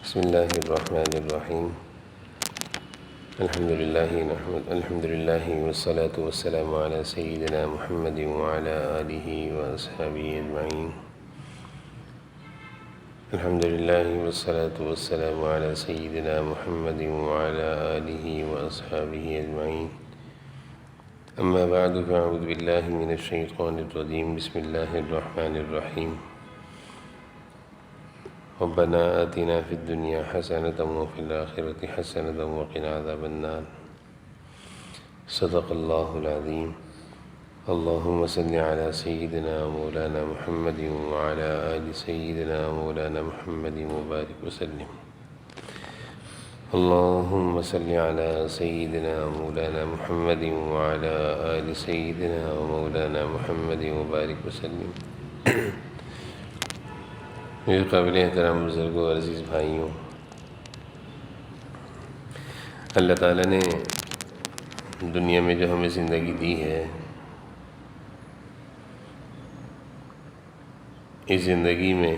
بسم الله الرحمن الرحيم. الحمد لله والصلاة والسلام على سيدنا محمد وعلى آله وأصحابه أجمعين. الحمد لله والصلاة والسلام على سيدنا محمد وعلى آله وأصحابه أجمعين. أما بعد فأعوذ بالله من الشيطان الرجيم. بسم الله الرحمن الرحيم. ربنا آتنا في الدنيا حسنة وفي الآخرة حسنة وقنا عذاب النار. صدق الله العظيم. اللهم صل على سيدنا مولانا محمد وعلى آل سيدنا مولانا محمد وبارك وسلم. اللهم صل على سيدنا مولانا محمد وعلى آل سيدنا مولانا محمد وبارك وسلم. میرے قابل احترام بزرگوں اور عزیز بھائیوں، اللہ تعالیٰ نے دنیا میں جو ہمیں زندگی دی ہے، اس زندگی میں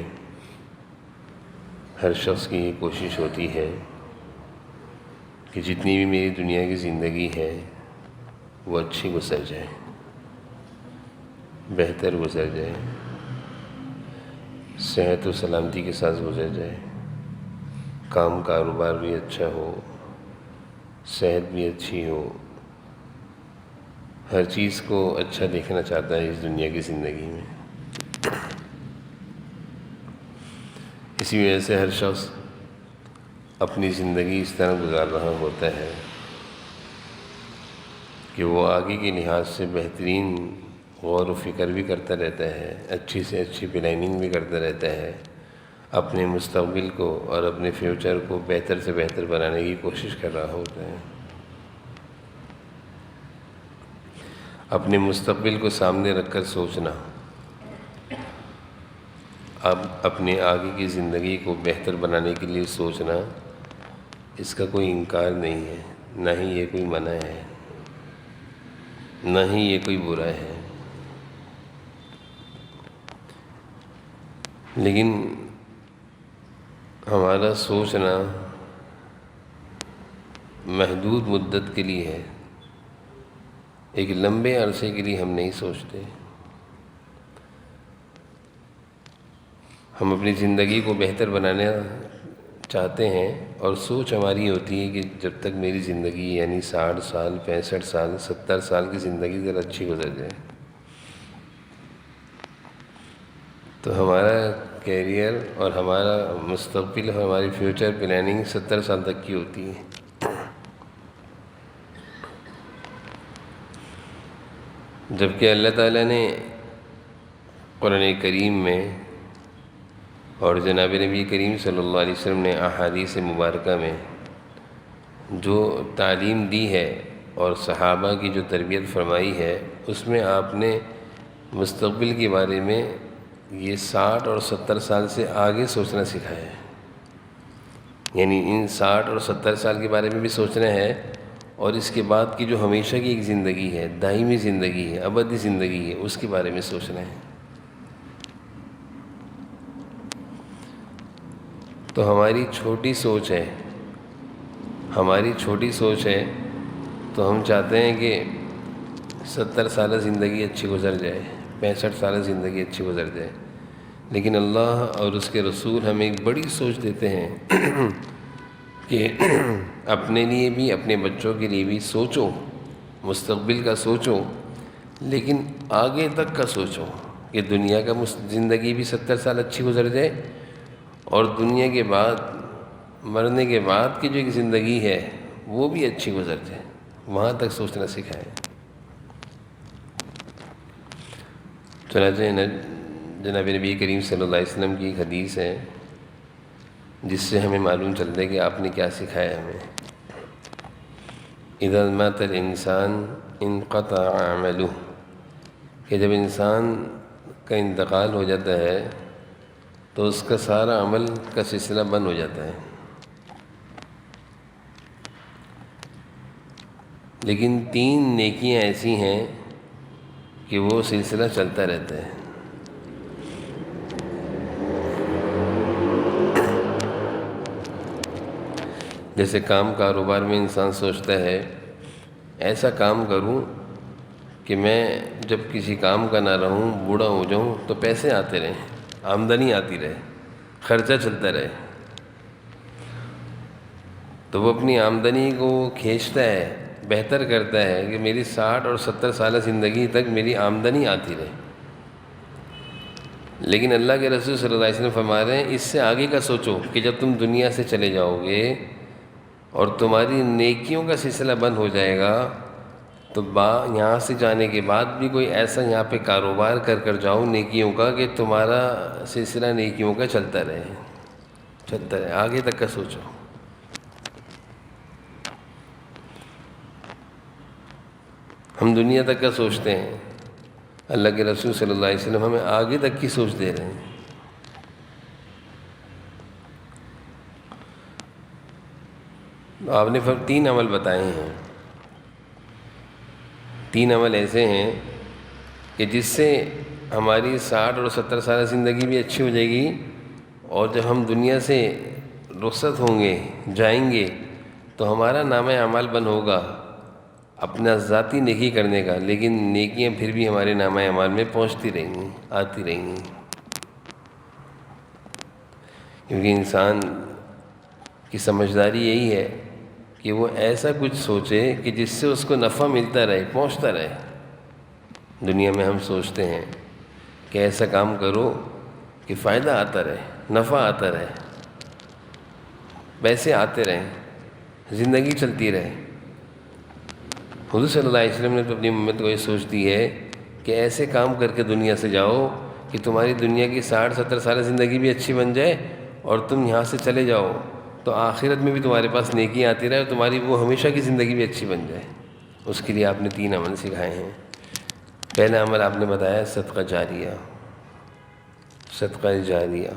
ہر شخص کی یہ کوشش ہوتی ہے کہ جتنی بھی میری دنیا کی زندگی ہے وہ اچھی گزر جائے، بہتر گزر جائے، صحت و سلامتی کے ساتھ گزر جائے، کام کاروبار بھی اچھا ہو، صحت بھی اچھی ہو، ہر چیز کو اچھا دیکھنا چاہتا ہے اس دنیا کی زندگی میں۔ اسی وجہ سے ہر شخص اپنی زندگی اس طرح گزار رہا ہوتا ہے کہ وہ آگے کے لحاظ سے بہترین غور و فکر بھی کرتا رہتا ہے، اچھی سے اچھی پلاننگ بھی کرتا رہتا ہے، اپنے مستقبل کو اور اپنے فیوچر کو بہتر سے بہتر بنانے کی کوشش کر رہا ہوتا ہے۔ اپنے مستقبل کو سامنے رکھ کر سوچنا، اب اپنے آگے کی زندگی کو بہتر بنانے کے لیے سوچنا، اس کا کوئی انکار نہیں ہے، نہ ہی یہ کوئی منع ہے، نہ ہی یہ کوئی برا ہے۔ لیکن ہمارا سوچنا محدود مدت کے لیے ہے، ایک لمبے عرصے کے لیے ہم نہیں سوچتے۔ ہم اپنی زندگی کو بہتر بنانا چاہتے ہیں اور سوچ ہماری ہوتی ہے کہ جب تک میری زندگی یعنی 60 سال 65 سال 70 سال کی زندگی ذرا اچھی گزر جائے، تو ہمارا کیریئر اور ہمارا مستقبل اور ہماری فیوچر پلاننگ 70 سال تک کی ہوتی ہے۔ جبکہ اللہ تعالیٰ نے قرآن کریم میں اور جناب نبی کریم صلی اللہ علیہ وسلم نے احادیث مبارکہ میں جو تعلیم دی ہے اور صحابہ کی جو تربیت فرمائی ہے، اس میں آپ نے مستقبل کے بارے میں یہ 60 اور 70 سال سے آگے سوچنا سکھایا ہے۔ یعنی ان 60 اور 70 سال کے بارے میں بھی سوچنا ہے، اور اس کے بعد کی جو ہمیشہ کی ایک زندگی ہے، دائمی زندگی ہے، ابدی زندگی ہے، اس کے بارے میں سوچنا ہے۔ تو ہماری چھوٹی سوچ ہے، تو ہم چاہتے ہیں کہ 70 سالہ زندگی اچھی گزر جائے، 65 سالہ زندگی اچھی گزر جائے۔ لیکن اللہ اور اس کے رسول ہمیں ایک بڑی سوچ دیتے ہیں کہ اپنے لیے بھی، اپنے بچوں کے لیے بھی سوچو، مستقبل کا سوچو، لیکن آگے تک کا سوچو کہ دنیا کا زندگی بھی 70 سال اچھی گزر جائے، اور دنیا کے بعد، مرنے کے بعد کی جو ایک زندگی ہے وہ بھی اچھی گزر جائے، وہاں تک سوچنا سکھائے۔ چنانچہ جناب نبی کریم صلی اللہ علیہ وسلم کی ایک حدیث ہے جس سے ہمیں معلوم چلتا ہے کہ آپ نے کیا سکھایا ہمیں۔ اذا مات الانسان انقطع عملہ، کہ جب انسان کا انتقال ہو جاتا ہے تو اس کا سارا عمل کا سلسلہ بند ہو جاتا ہے، لیکن 3 نیکیاں ایسی ہیں کہ وہ سلسلہ چلتا رہتا ہے۔ جیسے کاروبار میں انسان سوچتا ہے ایسا کام کروں کہ میں جب کسی کام کا نہ رہوں، بوڑھا ہو جاؤں تو پیسے آتے رہیں، آمدنی آتی رہے، خرچہ چلتا رہے. تو وہ اپنی آمدنی کو کھینچتا ہے، بہتر کرتا ہے کہ میری 60 اور 70 سالہ زندگی تک میری آمدنی آتی رہے. لیکن اللہ کے رسول صلی اللہ علیہ وسلم فرما رہے ہیں اس سے آگے کا سوچو کہ جب تم دنیا سے چلے جاؤ گے اور تمہاری نیکیوں کا سلسلہ بند ہو جائے گا تو یہاں سے جانے کے بعد بھی کوئی ایسا یہاں پہ کاروبار کر جاؤ نیکیوں کا کہ تمہارا سلسلہ نیکیوں کا چلتا رہے. آگے تک کا سوچو. ہم دنیا تک کا سوچتے ہیں، اللہ کے رسول صلی اللہ علیہ وسلم ہمیں آگے تک کی سوچ دے رہے ہیں. آپ نے 3 عمل بتائے ہیں. 3 عمل ایسے ہیں کہ جس سے ہماری 60 اور 70 سالہ زندگی بھی اچھی ہو جائے گی، اور جب ہم دنیا سے رخصت ہوں گے، جائیں گے، تو ہمارا نامہ اعمال بند ہوگا اپنا ذاتی نیکی کرنے کا، لیکن نیکیاں پھر بھی ہمارے نامہ اعمال میں پہنچتی رہیں گی، آتی رہیں گی. کیونکہ انسان کی سمجھداری یہی ہے کہ وہ ایسا کچھ سوچے کہ جس سے اس کو نفع ملتا رہے، پہنچتا رہے. دنیا میں ہم سوچتے ہیں کہ ایسا کام کرو کہ فائدہ آتا رہے، نفع آتا رہے، پیسے آتے رہیں، زندگی چلتی رہے. حضور صلی اللہ علیہ وسلم نے تو اپنی امت کو یہ سوچ دی ہے کہ ایسے کام کر کے دنیا سے جاؤ کہ تمہاری دنیا کی 60-70 سالہ زندگی بھی اچھی بن جائے اور تم یہاں سے چلے جاؤ تو آخرت میں بھی تمہارے پاس نیکی آتی رہے اور تمہاری وہ ہمیشہ کی زندگی بھی اچھی بن جائے. اس کے لیے آپ نے 3 عمل سکھائے ہیں. پہلا عمل آپ نے بتایا صدقہ جاریہ. صدقہ جاریہ،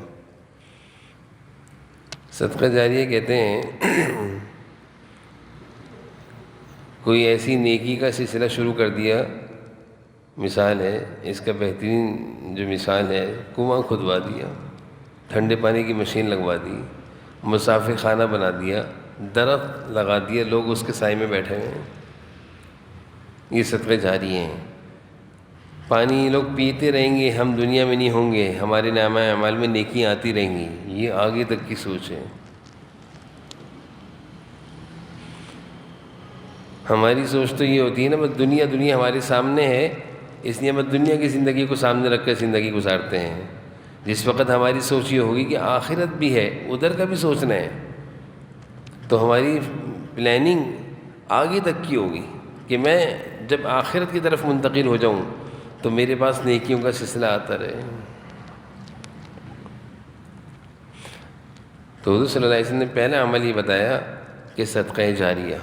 صدقہ جاریہ کہتے ہیں کوئی ایسی نیکی کا سلسلہ شروع کر دیا. مثال ہے اس کا بہترین جو مثال ہے، کنواں کھدوا دیا، ٹھنڈے پانی کی مشین لگوا دی، مسافر خانہ بنا دیا، درخت لگا دیا، لوگ اس کے سائے میں بیٹھے ہوئے ہیں. یہ صدقے جاریہ ہیں. پانی لوگ پیتے رہیں گے، ہم دنیا میں نہیں ہوں گے، ہمارے نامہ اعمال میں نیکیاں آتی رہیں گی. یہ آگے تک کی سوچ ہے. ہماری سوچ تو یہ ہوتی ہے نا بس دنیا ہمارے سامنے ہے، اس لیے بس دنیا کی زندگی کو سامنے رکھ کر زندگی گزارتے ہیں. جس وقت ہماری سوچ یہ ہوگی کہ آخرت بھی ہے، ادھر کا بھی سوچنا ہے، تو ہماری پلاننگ آگے تک کی ہوگی کہ میں جب آخرت کی طرف منتقل ہو جاؤں تو میرے پاس نیکیوں کا سلسلہ آتا رہے. تو حضور صلی اللہ علیہ وسلم نے پہلا عمل یہ بتایا کہ صدقہ جاریہ.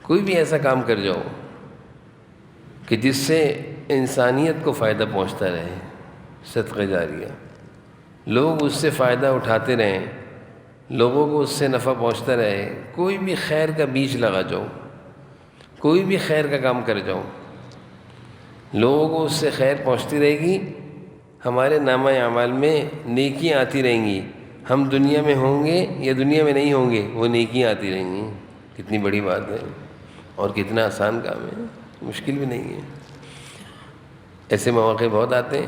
کوئی بھی ایسا کام کر جاؤ کہ جس سے انسانیت کو فائدہ پہنچتا رہے، صدقہ جاریہ. لوگ اس سے فائدہ اٹھاتے رہیں، لوگوں کو اس سے نفع پہنچتا رہے. کوئی بھی خیر کا بیج لگا جاؤ، کوئی بھی خیر کا کام کر جاؤ، لوگوں کو اس سے خیر پہنچتی رہے گی، ہمارے نامہ اعمال میں نیکیاں آتی رہیں گی. ہم دنیا میں ہوں گے یا دنیا میں نہیں ہوں گے، وہ نیکیاں آتی رہیں گی. کتنی بڑی بات ہے اور کتنا آسان کام ہے، مشکل بھی نہیں ہے. ایسے مواقع بہت آتے ہیں.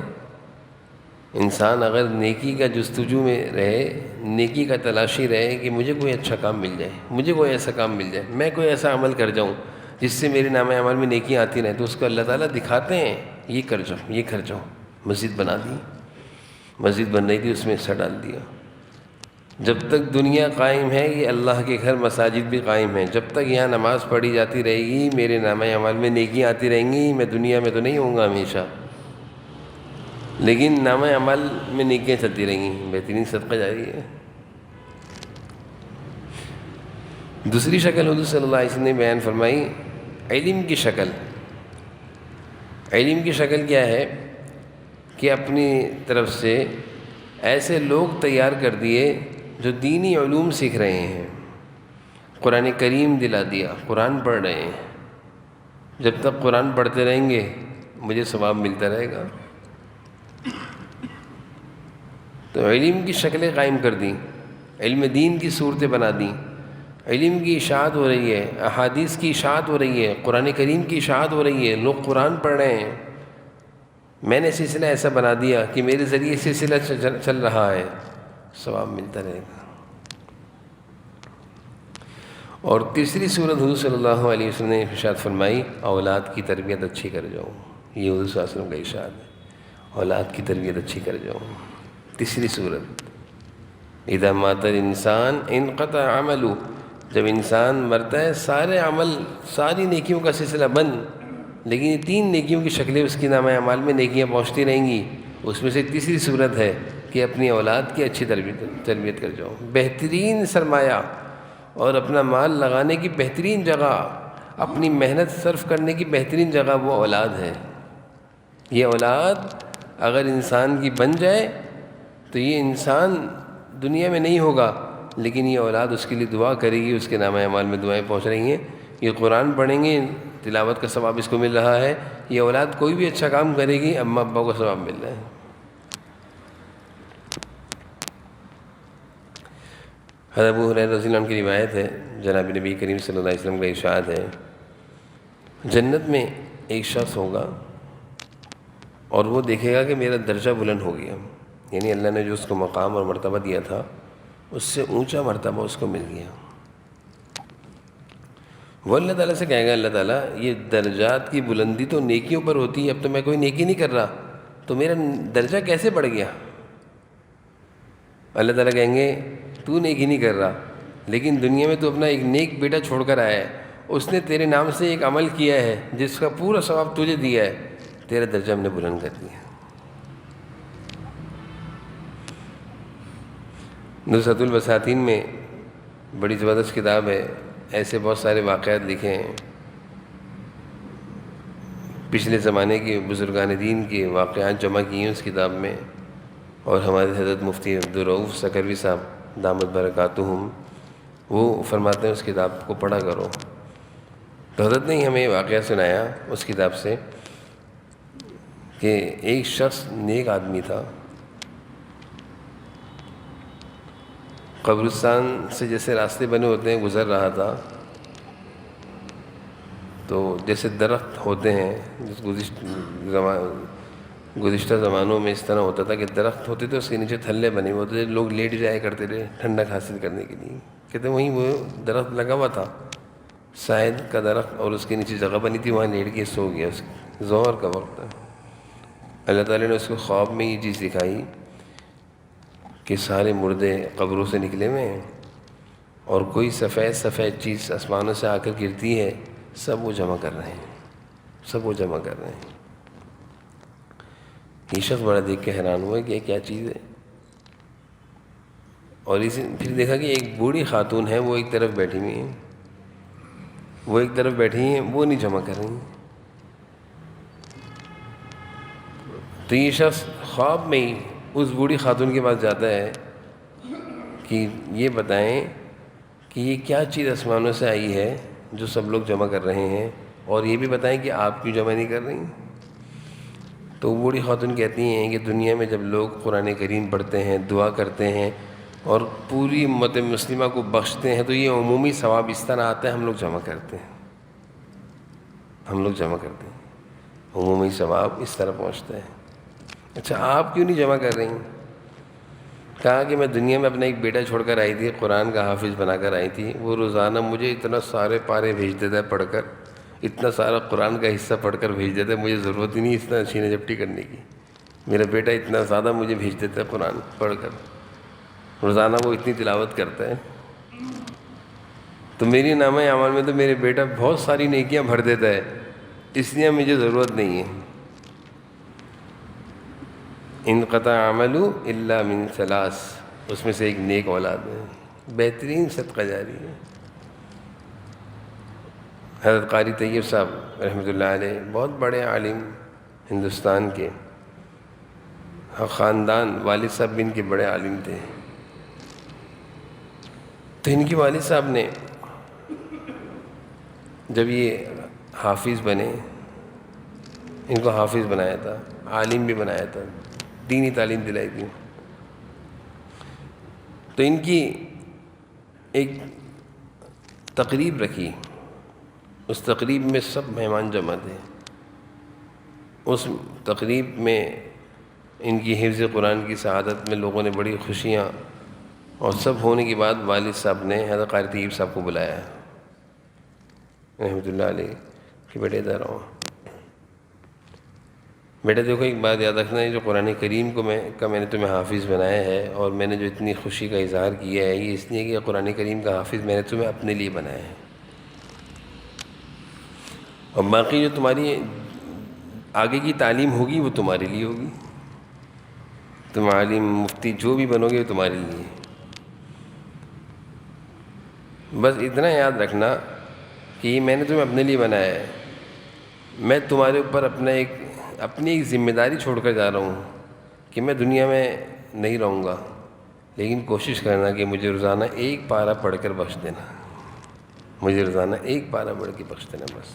انسان اگر نیکی کا جستجو میں رہے، نیکی کا تلاشی رہے کہ مجھے کوئی اچھا کام مل جائے، مجھے کوئی ایسا کام مل جائے، میں کوئی ایسا عمل کر جاؤں جس سے میرے نامہ اعمال میں نیکیاں آتی رہیں، تو اس کو اللہ تعالیٰ دکھاتے ہیں یہ کر جاؤ، یہ کر جاؤ. مسجد بنا دی، مسجد بن رہی تھی اس میں حصہ ڈال دیا. جب تک دنیا قائم ہے یہ اللہ کے گھر مساجد بھی قائم ہیں، جب تک یہاں نماز پڑھی جاتی رہے گی میرے نامہ اعمال میں نیکیاں آتی رہیں گی. میں دنیا میں تو نہیں ہوں گا ہمیشہ، لیکن نامہ اعمال میں نیکیاں چلتی رہیں گی. بہترین صدقہ جاری ہے. دوسری شکل حضور صلی اللہ علیہ وسلم نے بیان فرمائی، علم کی شکل. علم کی شکل کیا ہے کہ اپنی طرف سے ایسے لوگ تیار کر دیے جو دینی علوم سیکھ رہے ہیں، قرآن کریم دلا دیا، قرآن پڑھ رہے ہیں. جب تک قرآن پڑھتے رہیں گے مجھے ثواب ملتا رہے گا. تو علم کی شکلیں قائم کر دیں. علم دین کی صورتیں بنا دیں، علم کی اشاعت ہو رہی ہے، احادیث کی اشاعت ہو رہی ہے، قرآن کریم کی اشاعت ہو رہی ہے، لوگ قرآن پڑھ رہے ہیں۔ میں نے سلسلہ ایسا بنا دیا کہ میرے ذریعے سلسلہ چل رہا ہے، ثواب ملتا رہے گا۔ اور تیسری صورت حضور صلی اللہ علیہ وسلم نے ارشاد فرمائی، اولاد کی تربیت اچھی کر جاؤ۔ یہ حضور صلی اللہ علیہ وسلم کا ارشاد ہے، اولاد کی تربیت اچھی کر جاؤ۔ تیسری صورت، اذا مات الانسان انقطع عملہ، جب انسان مرتا ہے سارے عمل، ساری نیکیوں کا سلسلہ بند، لیکن یہ 3 نیکیوں کی شکلیں اس کی نامہ اعمال میں نیکیاں پہنچتی رہیں گی۔ اس میں سے تیسری صورت ہے کہ اپنی اولاد کی اچھی تربیت کر جاؤ۔ بہترین سرمایہ اور اپنا مال لگانے کی بہترین جگہ، اپنی محنت صرف کرنے کی بہترین جگہ وہ اولاد ہے۔ یہ اولاد اگر انسان کی بن جائے تو یہ انسان دنیا میں نہیں ہوگا، لیکن یہ اولاد اس کے لیے دعا کرے گی، اس کے نامہ اعمال میں دعائیں پہنچ رہی ہیں۔ یہ قرآن پڑھیں گے، تلاوت کا ثواب اس کو مل رہا ہے۔ یہ اولاد کوئی بھی اچھا کام کرے گی، اماں ابا کو ثواب مل رہا ہے۔ حضرت ابو ہریرہ رضی اللہ عنہ کی روایت ہے، جناب نبی کریم صلی اللہ علیہ وسلم کا ارشاد ہے، جنت میں ایک شخص ہوگا اور وہ دیکھے گا کہ میرا درجہ بلند ہو گیا، یعنی اللہ نے جو اس کو مقام اور مرتبہ دیا تھا اس سے اونچا مرتبہ اس کو مل گیا۔ وہ اللہ تعالیٰ سے کہے گا، اللہ تعالیٰ یہ درجات کی بلندی تو نیکیوں پر ہوتی ہے، اب تو میں کوئی نیکی نہیں کر رہا، تو میرا درجہ کیسے بڑھ گیا؟ اللہ تعالیٰ کہیں گے تو نیکی نہیں کر رہا، لیکن دنیا میں تو اپنا ایک نیک بیٹا چھوڑ کر آیا ہے، اس نے تیرے نام سے ایک عمل کیا ہے جس کا پورا ثواب تجھے دیا ہے، تیرا درجہ ہم نے بلند کر دیا۔ نصرۃ البساتین میں بڑی زبردست کتاب ہے، ایسے بہت سارے واقعات لکھے ہیں، پچھلے زمانے کے بزرگان دین کے واقعات جمع کیے ہیں اس کتاب میں، اور ہمارے حضرت مفتی عبدالرؤف سکروی صاحب دامت برکاتہم وہ فرماتے ہیں اس کتاب کو پڑھا کرو۔ تو حضرت نے ہمیں واقعہ سنایا اس کتاب سے کہ ایک شخص نیک آدمی تھا، قبرستان سے جیسے راستے بنے ہوتے ہیں گزر رہا تھا، تو جیسے درخت ہوتے ہیں، گزشتہ زمانوں میں اس طرح ہوتا تھا کہ درخت ہوتے تھے، اس کے نیچے تھلے بنے ہوئے ہوتے تھے، لوگ لیٹ جایا کرتے تھے ٹھنڈک حاصل کرنے کے لیے۔ کہتے وہیں وہ درخت لگا ہوا تھا، شاید کا درخت، اور اس کے نیچے جگہ بنی تھی، وہاں لیٹ کے سو گیا۔ ظہر کا وقت تھا، اللہ تعالیٰ نے اس کو خواب میں یہ چیز دکھائی کہ سارے مردے قبروں سے نکلے ہوئے ہیں اور کوئی سفید سفید چیز آسمانوں سے آ کر گرتی ہے، سب وہ جمع کر رہے ہیں، سب وہ جمع کر رہے ہیں۔ یہ شخص بڑا دیکھ کے حیران ہوا کہ یہ کیا چیز ہے، اور پھر دیکھا کہ ایک بوڑھی خاتون ہے، وہ ایک طرف بیٹھی ہوئی ہیں، وہ ایک طرف بیٹھی ہیں، وہ نہیں جمع کر رہی ہیں۔ تو یہ شخص خواب میں ہی اس بوڑھی خاتون کے پاس جاتا ہے کہ یہ بتائیں کہ یہ کیا چیز آسمانوں سے آئی ہے جو سب لوگ جمع کر رہے ہیں، اور یہ بھی بتائیں کہ آپ کیوں جمع نہیں کر رہی؟ تو وہ بوڑھی خاتون کہتی ہیں کہ دنیا میں جب لوگ قرآن کریم پڑھتے ہیں، دعا کرتے ہیں اور پوری امت مسلمہ کو بخشتے ہیں، تو یہ عمومی ثواب اس طرح آتا ہے، ہم لوگ جمع کرتے ہیں، ہم لوگ جمع کرتے ہیں، عمومی ثواب اس طرح پہنچتا ہے۔ اچھا آپ کیوں نہیں جمع کر رہی؟ کہا کہ میں دنیا میں اپنا ایک بیٹا چھوڑ کر آئی تھی، قرآن کا حافظ بنا کر آئی تھی، وہ روزانہ مجھے اتنا سارے پارے بھیج دیتا ہے پڑھ کر، اتنا سارا قرآن کا حصہ پڑھ کر بھیج دیتا ہے، مجھے ضرورت ہی نہیں اتنا چھینے جھپٹی کرنے کی، میرا بیٹا اتنا زیادہ مجھے بھیج دیتا ہے قرآن پڑھ کر، روزانہ وہ اتنی تلاوت کرتا ہے، تو میری نامہ اعمال میں تو میرے بیٹا بہت ساری نیکیاں بھر دیتا ہے، اس لیے مجھے ضرورت نہیں ہے۔ انقطع عمل الا من ثلاث، اس میں سے ایک نیک اولاد ہے، بہترین صدقہ جاری ہے۔ حضرت قاری طیب صاحب رحمۃ اللہ علیہ بہت بڑے عالم ہندوستان کے، خاندان والد صاحب بھی ان کے بڑے عالم تھے، تو ان کے والد صاحب نے جب یہ حافظ بنے، ان کو حافظ بنایا تھا، عالم بھی بنایا تھا، دینی تعلیم دلائی تھی، تو ان کی ایک تقریب رکھی، اس تقریب میں سب مہمان جمع تھے. اس تقریب میں ان کی حفظ قرآن کی سعادت میں لوگوں نے بڑی خوشیاں، اور سب ہونے کے بعد والد صاحب نے حضرت قاری طیب صاحب کو بلایا رحمۃ اللہ علیہ کہ بیٹے ادھر آؤ. بیٹا دیکھو ایک بات یاد رکھنا ہے، جو قرآن کریم کو میں نے تمہیں حافظ بنایا ہے، اور میں نے جو اتنی خوشی کا اظہار کیا ہے، یہ اس لیے کہ قرآن کریم کا حافظ میں نے تمہیں اپنے لیے بنایا ہے، اور باقی جو تمہاری آگے کی تعلیم ہوگی وہ تمہارے لیے ہوگی. تم عالم مفتی جو بھی بنو گے وہ تمہارے لیے. بس اتنا یاد رکھنا کہ یہ میں نے تمہیں اپنے لیے بنایا ہے. میں تمہارے اوپر اپنی ایک ذمہ داری چھوڑ کر جا رہا ہوں کہ میں دنیا میں نہیں رہوں گا، لیکن کوشش کرنا کہ مجھے روزانہ ایک پارہ پڑھ کر بخش دینا. مجھے روزانہ ایک پارہ پڑھ کے بخش دینا بس.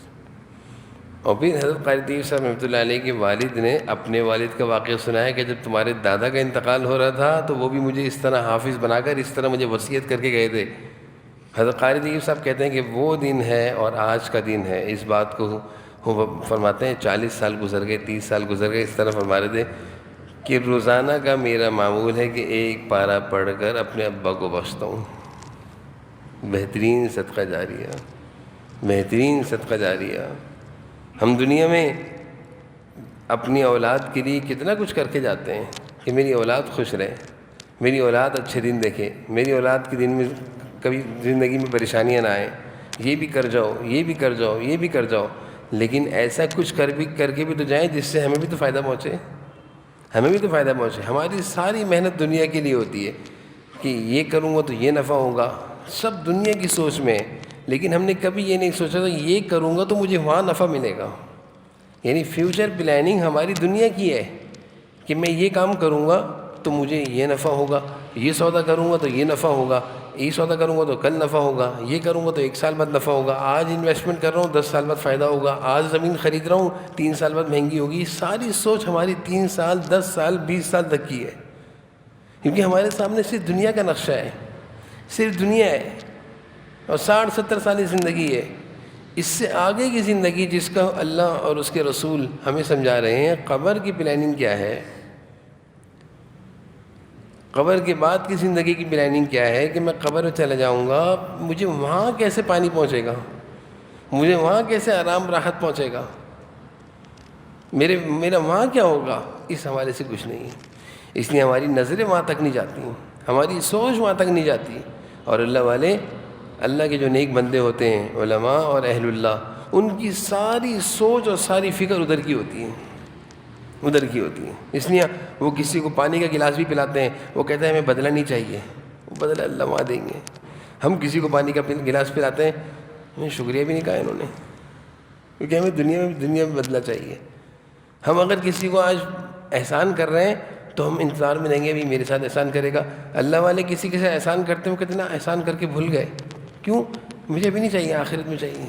اور پھر حضرت قاری طیب صاحب رحمۃ اللہ علیہ کے والد نے اپنے والد کا واقعہ سنایا کہ جب تمہارے دادا کا انتقال ہو رہا تھا تو وہ بھی مجھے اس طرح حافظ بنا کر اس طرح مجھے وصیت کر کے گئے تھے. حضرت قاری طیب صاحب کہتے ہیں کہ وہ دن ہے اور آج کا دن ہے، اس بات کو وہ فرماتے ہیں 40 سال گزر گئے، 30 سال گزر گئے، اس طرح فرما رہے تھے کہ روزانہ کا میرا معمول ہے کہ ایک پارہ پڑھ کر اپنے ابا کو بخشتا ہوں. بہترین صدقہ جاریہ، بہترین صدقہ جاریہ. ہم دنیا میں اپنی اولاد کے لیے کتنا کچھ کر کے جاتے ہیں کہ میری اولاد خوش رہے، میری اولاد اچھے دن دیکھے، میری اولاد کے دن میں کبھی زندگی میں پریشانیاں نہ آئیں، یہ بھی کر جاؤ، یہ بھی کر جاؤ، یہ بھی کر جاؤ. لیکن ایسا کچھ کر کے بھی تو جائیں جس سے ہمیں بھی تو فائدہ پہنچے، ہمیں بھی تو فائدہ پہنچے. ہماری ساری محنت دنیا کے لیے ہوتی ہے کہ یہ کروں گا تو یہ نفع ہوگا، سب دنیا کی سوچ میں، لیکن ہم نے کبھی یہ نہیں سوچا تھا یہ کروں گا تو مجھے وہاں نفع ملے گا. یعنی فیوچر پلاننگ ہماری دنیا کی ہے کہ میں یہ کام کروں گا تو مجھے یہ نفع ہوگا، یہ سودا کروں گا تو یہ نفع ہوگا، یہ سودا کروں گا تو کل نفع ہوگا، یہ کروں گا تو 1 سال بعد نفع ہوگا، آج انویسٹمنٹ کر رہا ہوں 10 سال بعد فائدہ ہوگا، آج زمین خرید رہا ہوں 3 سال بعد مہنگی ہوگی. ساری سوچ ہماری 3 سال 10 سال 20 سال تک کی ہے، کیونکہ ہمارے سامنے صرف دنیا کا نقشہ ہے، صرف دنیا ہے، اور 60-70 سال زندگی ہے. اس سے آگے کی زندگی جس کا اللہ اور اس کے رسول ہمیں سمجھا رہے ہیں، قبر کی پلاننگ کیا ہے، قبر کے بعد کی زندگی کی پلاننگ کیا ہے کہ میں قبر میں چلا جاؤں گا، مجھے وہاں کیسے پانی پہنچے گا، مجھے وہاں کیسے آرام راحت پہنچے گا، میرا وہاں کیا ہوگا. اس حوالے سے کچھ نہیں ہے. اس لیے ہماری نظریں وہاں تک نہیں جاتی، ہماری سوچ وہاں تک نہیں جاتی. اور اللہ والے، اللہ کے جو نیک بندے ہوتے ہیں، علماء اور اہل اللہ، ان کی ساری سوچ اور ساری فکر ادھر کی ہوتی ہے، ادھر کی ہوتی ہے. اس لیے وہ کسی کو پانی کا گلاس بھی پلاتے ہیں، وہ کہتے ہیں ہمیں بدلہ نہیں چاہیے، وہ بدلہ اللہ وہاں دیں گے. ہم کسی کو پانی کا گلاس پلاتے ہیں، ہمیں شکریہ بھی نہیں کہا انہوں نے، کیونکہ ہمیں دنیا میں بدلہ چاہیے. ہم اگر کسی کو آج احسان کر رہے ہیں تو ہم انتظار میں رہیں گے بھی میرے ساتھ احسان کرے گا. اللہ والے کسی کے ساتھ احسان کرتے ہیں، وہ کتنا احسان کر کے بھول گئے. کیوں؟ مجھے بھی نہیں چاہیے، آخرت میں چاہیے.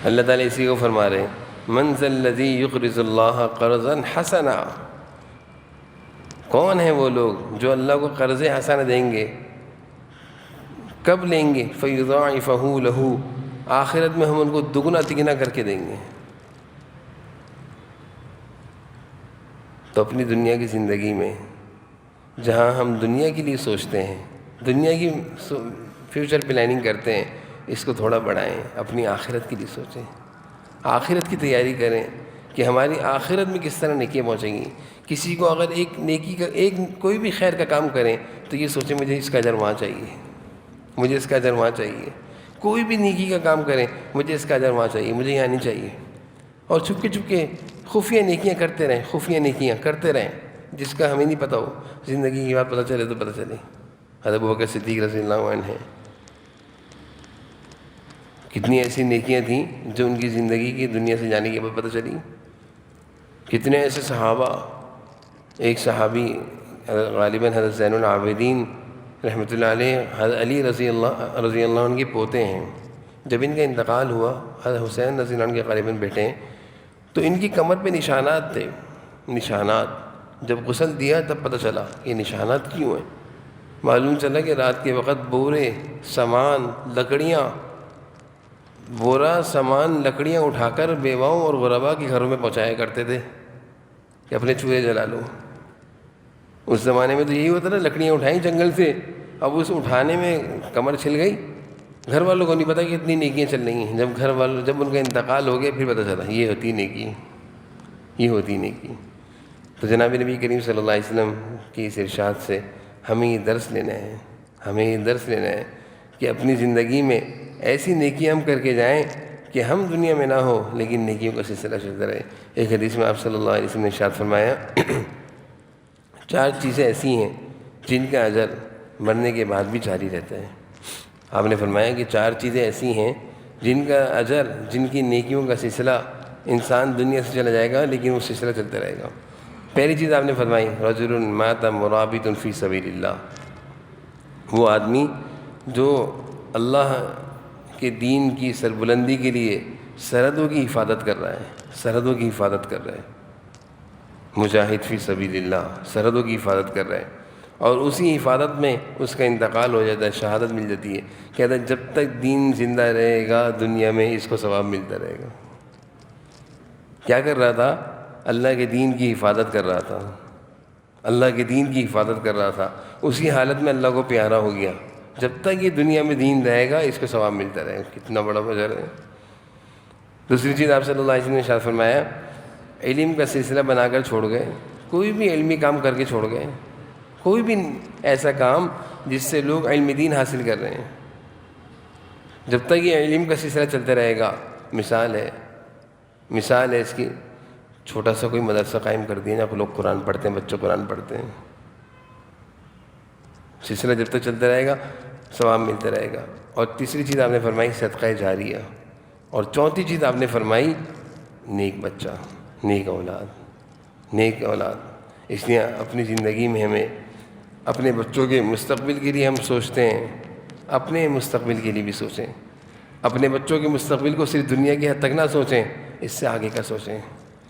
اللہ تعالیٰ اسی کو فرما رہے ہیں، من ذا الذی یقرض اللہ قرضا حسنا. کون ہیں وہ لوگ جو اللہ کو قرض حسنہ دیں گے؟ کب لیں گے؟ فیضاعفہ لہ، آخرت میں ہم ان کو دگنا تگنا کر کے دیں گے. تو اپنی دنیا کی زندگی میں جہاں ہم دنیا کے لیے سوچتے ہیں، دنیا کی فیوچر پلاننگ کرتے ہیں، اس کو تھوڑا بڑھائیں، اپنی آخرت کے لیے سوچیں، آخرت کی تیاری کریں کہ ہماری آخرت میں کس طرح نیکیاں پہنچیں گی. کسی کو اگر ایک نیکی کا کوئی بھی خیر کا کام کریں تو یہ سوچیں مجھے اس کا اجر وہاں چاہیے، مجھے اس کا اجر وہاں چاہیے. کوئی بھی نیکی کا کام کریں، مجھے اس کا اجر وہاں چاہیے، مجھے یہاں نہیں چاہیے. اور چھپ کے خفیہ نیکیاں کرتے رہیں، خفیہ نیکیاں کرتے رہیں، جس کا ہمیں نہیں پتہ ہو. زندگی کی بات پتہ چلے تو پتہ چلے. حضرت ابوبکر صدیق رضی اللہ عنہ ہیں، کتنی ایسی نیکیاں تھیں جو ان کی زندگی کی دنیا سے جانے کے بعد پتہ چلی. کتنے ایسے صحابہ، ایک صحابی غالباً حضرت زین العابدین رحمۃ اللہ علیہ، حضرت علی رضی اللہ عنہ کے پوتے ہیں. جب ان کا انتقال ہوا، حضرت حسین رضی اللہ عنہ کے غالباً بیٹے ہیں، تو ان کی کمر پہ نشانات تھے، نشانات. جب غسل دیا تب پتہ چلا یہ نشانات کیوں ہیں۔ معلوم چلا کہ رات کے وقت بورے سامان لکڑیاں اٹھا کر بیواؤں اور غربا کے گھروں میں پہنچایا کرتے تھے کہ اپنے چولہے جلا لو۔ اس زمانے میں تو یہی ہوتا نا، لکڑیاں اٹھائیں جنگل سے، اب اس اٹھانے میں کمر چھل گئی، گھر والوں کو نہیں پتہ کہ اتنی نیکیاں چل رہی ہیں۔ جب ان کا انتقال ہو گیا پھر پتہ چلا یہ ہوتی نیکی۔ تو جناب نبی کریم صلی اللہ علیہ وسلم کی اس ارشاد سے ہمیں یہ درس لینا ہے کہ اپنی زندگی میں ایسی نیکیاں ہم کر کے جائیں کہ ہم دنیا میں نہ ہو لیکن نیکیوں کا سلسلہ چلتا رہے۔ ایک حدیث میں آپ صلی اللہ علیہ وسلم نے ارشاد فرمایا 4 چیزیں ایسی ہیں جن کا اجر مرنے کے بعد بھی جاری رہتا ہے۔ آپ نے فرمایا کہ 4 چیزیں ایسی ہیں جن کا اجر، جن کی نیکیوں کا سلسلہ انسان دنیا سے چلا جائے گا لیکن وہ سلسلہ چلتا رہے گا۔ پہلی چیز آپ نے فرمائی رجل مات مرابط فی سبیل اللہ، وہ آدمی جو اللہ کے دین کی سربلندی کے لیے سرحدوں کی حفاظت کر رہا ہے، مجاہد فی سبیل اللہ، سرحدوں کی حفاظت کر رہا ہے، اور اسی حفاظت میں اس کا انتقال ہو جاتا ہے، شہادت مل جاتی ہے۔ کہتا ہے جب تک دین زندہ رہے گا دنیا میں اس کو ثواب ملتا رہے گا۔ کیا کر رہا تھا؟ اللہ کے دین کی حفاظت کر رہا تھا، اسی حالت میں اللہ کو پیارا ہو گیا۔ جب تک یہ دنیا میں دین رہے گا اس کو ثواب ملتا رہے گا۔ کتنا بڑا اجر ہے۔ دوسری چیز آپ صلی اللہ علیہ وسلم نے ارشاد فرمایا علم کا سلسلہ بنا کر چھوڑ گئے، کوئی بھی علمی کام کر کے چھوڑ گئے، کوئی بھی ایسا کام جس سے لوگ علم دین حاصل کر رہے ہیں، جب تک یہ علم کا سلسلہ چلتا رہے گا۔ مثال ہے اس کی، چھوٹا سا کوئی مدرسہ قائم کر دیا نا، لوگ قرآن پڑھتے ہیں، بچوں قرآن پڑھتے ہیں، سلسلہ جب تک چلتا رہے گا ثواب ملتا رہے گا۔ اور تیسری چیز آپ نے فرمائی صدقہ جاریہ، اور چوتھی چیز آپ نے فرمائی نیک بچہ، نیک اولاد۔ اس لیے اپنی زندگی میں ہمیں اپنے بچوں کے مستقبل کے لیے ہم سوچتے ہیں، اپنے مستقبل کے لیے بھی سوچیں۔ اپنے بچوں کے مستقبل کو صرف دنیا کی حد تک نہ سوچیں، اس سے آگے کا سوچیں،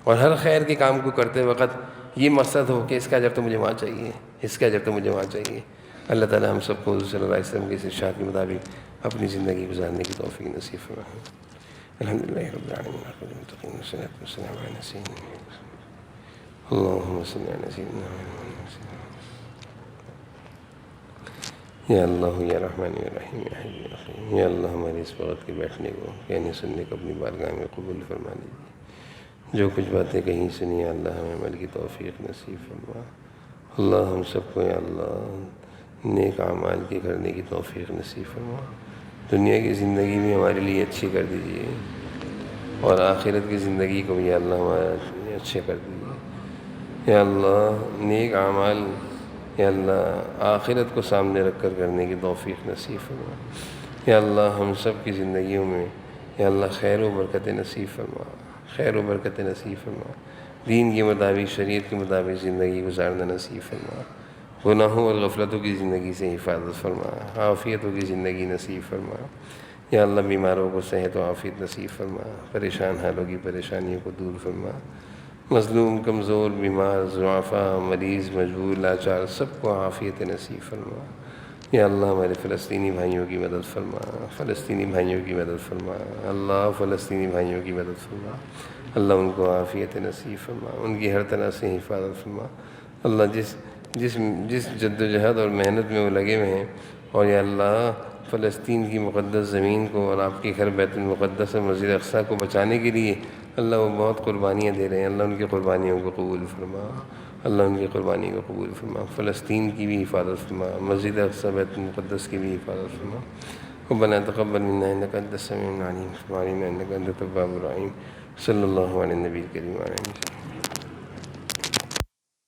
اور ہر خیر کے کام کو کرتے وقت یہ مقصد ہو کہ اس کا اجر تو مجھے وہاں چاہیے۔ اللہ تعالیٰ ہم سب کو حضور صلی اللہ علیہ وسلم کے اس ارشاد کے مطابق اپنی زندگی گزارنے کی توفیق نصیب فرمائے۔ الحمدللہ رب العالمین والمتقین والصلاۃ والسلام علی سیدنا اللہم صلی علی سیدنا یا اللہ یا رحمان یا رحیم یا حی یا قیوم۔ یا اللہ ہمارے اس وقت کے بیٹھنے کو، کہنے سننے کو اپنی بارگاہ میں قبول فرما لیجیے۔ جو کچھ باتیں کہیں سنی یا اللہ ہمیں عمل کی توفیق نصیب فرما۔ اللہ ہم سب کو یا اللہ نیک اعمال کی کرنے کی توفیق نصیب فرما۔ دنیا کی زندگی بھی ہمارے لیے اچھی کر دیجیے، اور آخرت کی زندگی کو بھی یا اللہ ہمارے لیے اچھے کر دیجیے۔ یا اللہ نیک اعمال یا اللہ آخرت کو سامنے رکھ کر کرنے کی توفیق نصیب فرما۔ یا اللہ ہم سب کی زندگیوں میں یا اللہ خیر و برکت نصیب فرما، دین کے مطابق، شریعت کے مطابق زندگی گزارنا نصیب فرما، گناہوں اور غفلتوں کی زندگی سے حفاظت فرما، عافیتوں کی زندگی نصیب فرما۔ یا اللہ بیماروں کو صحت و عافیت نصیب فرما، پریشان حالوں کی پریشانیوں کو دور فرما، مظلوم، کمزور، بیمار، ضعفاء، مریض، مجبور، لاچار سب کو عافیت نصیب فرما۔ یا اللہ ہمارے فلسطینی بھائیوں کی مدد فرما، اللہ فلسطینی بھائیوں کی مدد فرما، اللہ ان کو عافیت نصیب فرما، ان کی ہر طرح سے حفاظت فرما۔ اللہ جس جد و جہد اور محنت میں وہ لگے ہوئے ہیں، اور یا اللہ فلسطین کی مقدس زمین کو اور آپ کے گھر بیت المقدس اور مسجد اقصیٰ کو بچانے کے لیے اللہ وہ بہت قربانیاں دے رہے ہیں، اللہ ان کی قربانیوں کو قبول فرما، فلسطین کی بھی حفاظت فرما، مسجد اقصیٰ بیت المقدس کی بھی حفاظت فرما۔ ربنا تقبل منا انک انت السمیع العلیم وتب علینا انک انت التواب الرحیم۔ صلی اللہ علیہ نبی الکریم وعلیہ وسلم۔